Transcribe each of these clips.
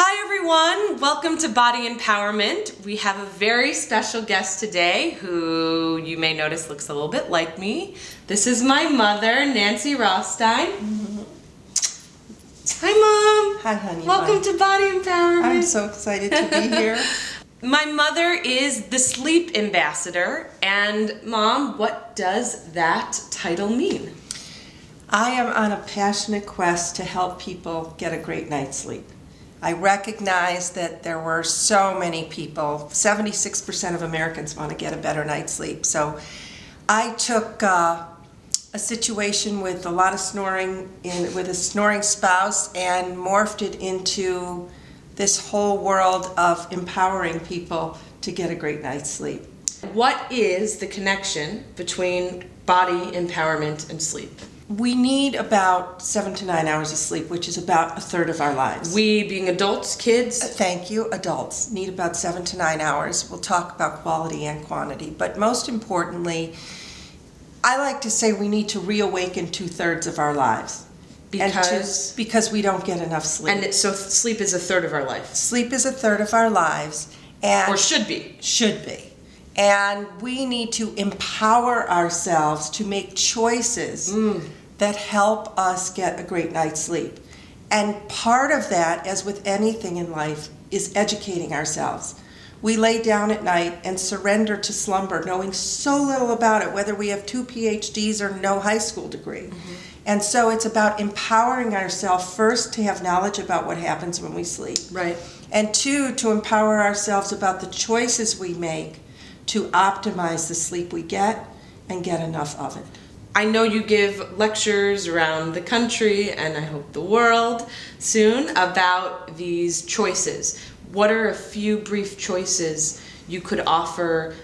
Hi everyone, welcome to Body Empowerment. We have a very special guest today who you may notice looks a little bit like me. This is my mother, Nancy Rothstein. Hi Mom. Hi honey. Welcome to Body Empowerment. I'm so excited to be here. My mother is the sleep ambassador, and Mom, what does that title mean? I am on a passionate quest to help people get a great night's sleep. I recognize that there were so many people, 76% of Americans want to get a better night's sleep. So I took a situation with a lot of snoring, with a snoring spouse, and morphed it into this whole world of empowering people to get a great night's sleep. What is the connection between body empowerment and sleep? We need about 7 to 9 hours of sleep, which is about a third of our lives. We being adults, kids? Thank you. Adults need about 7 to 9 hours. We'll talk about quality and quantity. But most importantly, I like to say we need to reawaken 2/3 of our lives. Because we don't get enough sleep. And so sleep is a third of our life? Sleep is a third of our lives. And or should be. Should be. And we need to empower ourselves to make choices that help us get a great night's sleep. And part of that, as with anything in life, is educating ourselves. We lay down at night and surrender to slumber, knowing so little about it, whether we have 2 PhDs or no high school degree. And so it's about empowering ourselves, first, to have knowledge about what happens when we sleep. Right. And 2, to empower ourselves about the choices we make to optimize the sleep we get and get enough of it. I know you give lectures around the country, and I hope the world soon, about these choices. What are a few brief choices you could offer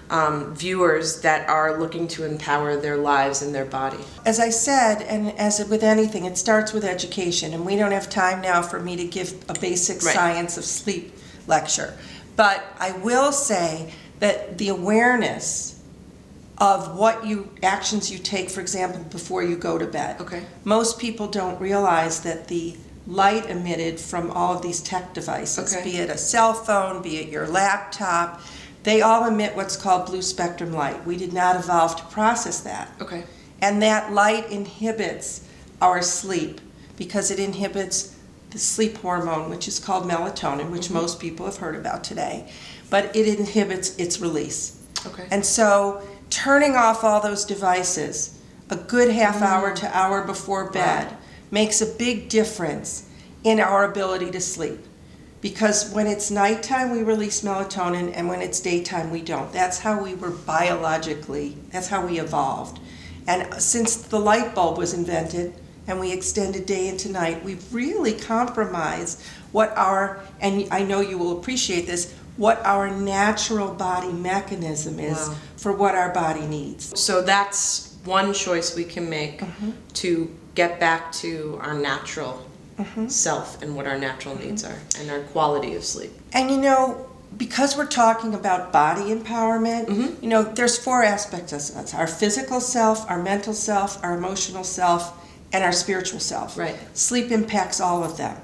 viewers that are looking to empower their lives and their body? As I said, and as with anything, it starts with education, and we don't have time now for me to give a basic science of sleep lecture. But I will say that the awareness of what actions you take, for example, before you go to bed. Okay. Most people don't realize that the light emitted from all of these tech devices, be it a cell phone, be it your laptop, they all emit what's called blue spectrum light. We did not evolve to process that. Okay. And that light inhibits our sleep because it inhibits the sleep hormone, which is called melatonin, which most people have heard about today, but it inhibits its release. Okay. And so turning off all those devices a good half hour to hour before bed makes a big difference in our ability to sleep. Because when it's nighttime, we release melatonin, and when it's daytime, we don't. That's how we were biologically, that's how we evolved. And since the light bulb was invented and we extended day into night, we've really compromised what and I know you will appreciate this, what our natural body mechanism is for what our body needs. So that's one choice we can make to get back to our natural self and what our natural needs are and our quality of sleep. And because we're talking about body empowerment, there's 4 aspects of us: our physical self, our mental self, our emotional self, and our spiritual self. Right. Sleep impacts all of them.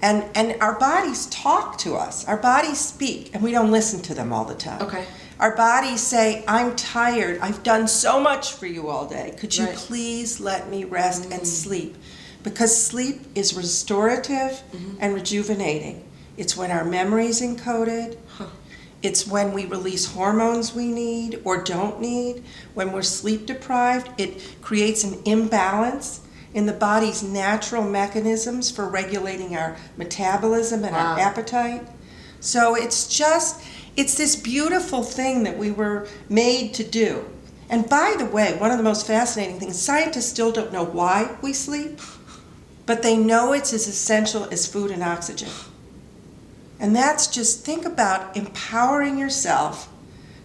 And our bodies talk to us. Our bodies speak, and we don't listen to them all the time. Okay. Our bodies say, I'm tired. I've done so much for you all day. Could you please let me rest and sleep? Because sleep is restorative and rejuvenating. It's when our memory is encoded. It's when we release hormones we need or don't need. When we're sleep deprived, it creates an imbalance in the body's natural mechanisms for regulating our metabolism and our appetite. So it's this beautiful thing that we were made to do. And by the way, one of the most fascinating things, scientists still don't know why we sleep, but they know it's as essential as food and oxygen. And that's just, think about empowering yourself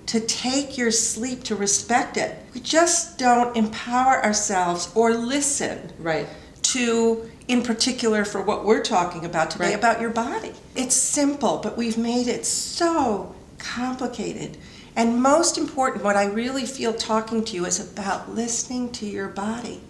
to take your sleep, to respect it. We just don't empower ourselves or listen to, in particular for what we're talking about today, about your body. It's simple, but we've made it so complicated. And most important, what I really feel talking to you is about listening to your body.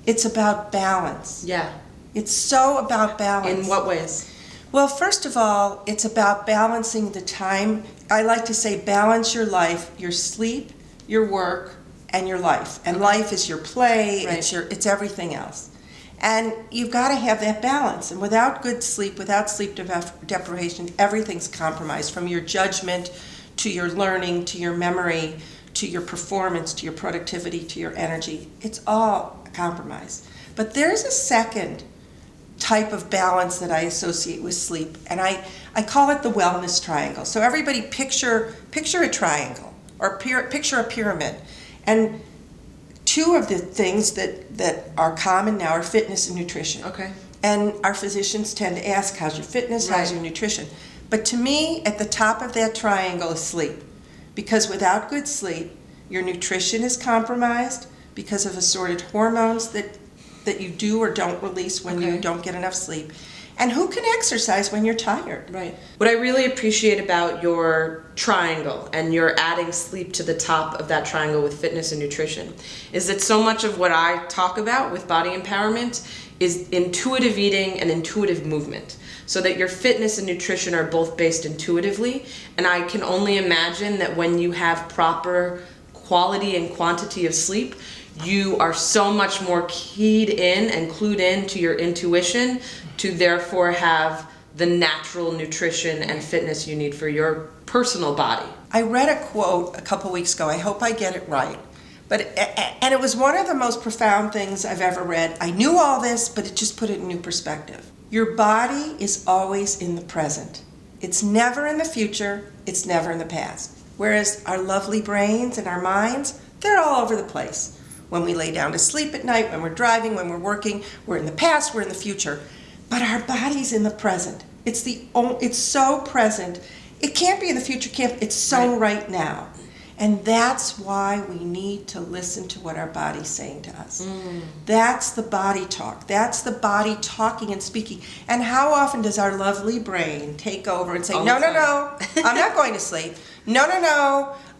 It's about balance. Yeah. It's so about balance. In what ways? Well, first of all, it's about balancing the time. I like to say balance your life, your sleep, your work, and your life. And life is your play, Right. it's everything else. And you've got to have that balance. And without good sleep, without sleep deprivation, everything's compromised, from your judgment to your learning, to your memory, to your performance, to your productivity, to your energy. It's all compromised. But there's a second type of balance that I associate with sleep, and I call it the wellness triangle. So everybody picture a triangle, or picture a pyramid, and two of the things that are common now are fitness and nutrition. Okay. And our physicians tend to ask, how's your fitness, how's your nutrition? But to me, at the top of that triangle is sleep, because without good sleep, your nutrition is compromised because of assorted hormones that you do or don't release when you don't get enough sleep. And who can exercise when you're tired? Right. What I really appreciate about your triangle, and you're adding sleep to the top of that triangle with fitness and nutrition, is that so much of what I talk about with body empowerment is intuitive eating and intuitive movement, so that your fitness and nutrition are both based intuitively. And I can only imagine that when you have proper quality and quantity of sleep, you are so much more keyed in and clued in to your intuition to therefore have the natural nutrition and fitness you need for your personal body. I read a quote a couple weeks ago. I hope I get it right. And it was one of the most profound things I've ever read. I knew all this, but it just put it in new perspective. Your body is always in the present. It's never in the future. It's never in the past. Whereas our lovely brains and our minds, they're all over the place. When we lay down to sleep at night, when we're driving, when we're working, we're in the past, we're in the future. But our body's in the present. It's so present. It can't be in the future, it's so right now. And that's why we need to listen to what our body's saying to us. That's the body talk. That's the body talking and speaking. And how often does our lovely brain take over and say, no, I'm not going to sleep. No,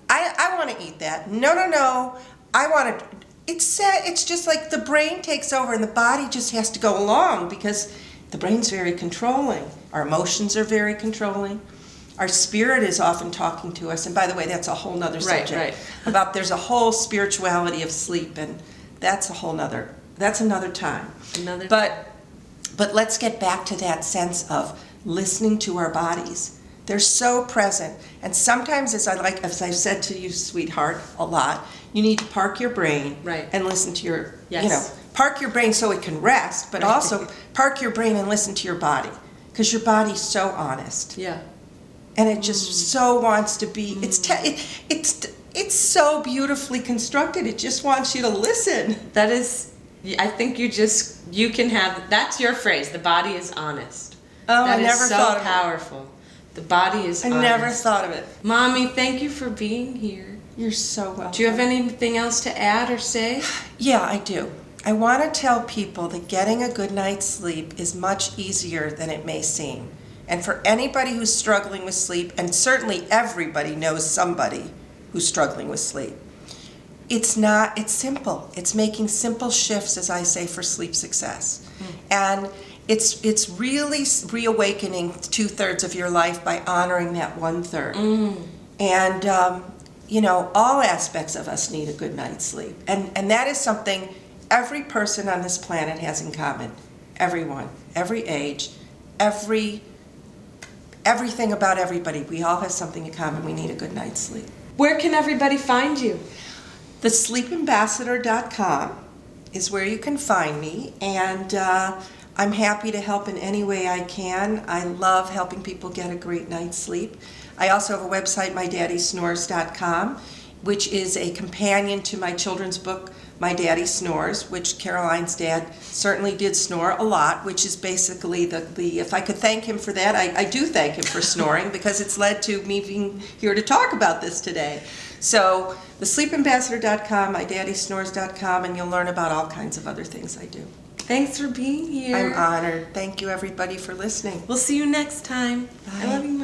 I want to eat that. No, I want to. It's just like the brain takes over and the body just has to go along, because the brain's very controlling. Our emotions are very controlling. Our spirit is often talking to us. And by the way, that's a whole nother subject. Right. There's a whole spirituality of sleep, and that's another time. But let's get back to that sense of listening to our bodies. They're so present. And sometimes, as I've said to you, sweetheart, a lot, you need to park your brain and listen to your, park your brain so it can rest, but also park your brain and listen to your body, because your body's so honest. Yeah. And it just so wants to be, it's so beautifully constructed. It just wants you to listen. That is, I think you can have, that's your phrase, the body is honest. Oh, I never thought of it. That is so powerful. The body is honest. I never thought of it. Mommy, thank you for being here. You're so welcome. Do you have anything else to add or say? Yeah, I do. I want to tell people that getting a good night's sleep is much easier than it may seem. And for anybody who's struggling with sleep, and certainly everybody knows somebody who's struggling with sleep, it's simple. It's making simple shifts, as I say, for sleep success. And it's really reawakening 2/3 of your life by honoring that 1/3. And, all aspects of us need a good night's sleep. And that is something every person on this planet has in common. Everyone, every age, everything about everybody. We all have something in common. We need a good night's sleep. Where can everybody find you? TheSleepAmbassador.com is where you can find me, and I'm happy to help in any way I can. I love helping people get a great night's sleep. I also have a website, MyDaddySnores.com, which is a companion to my children's book, My Daddy Snores, which Caroline's dad certainly did snore a lot, which is basically if I could thank him for that, I do thank him for snoring, because it's led to me being here to talk about this today. So, TheSleepAmbassador.com, MyDaddySnores.com, and you'll learn about all kinds of other things I do. Thanks for being here. I'm honored. Thank you, everybody, for listening. We'll see you next time. Bye. I love you.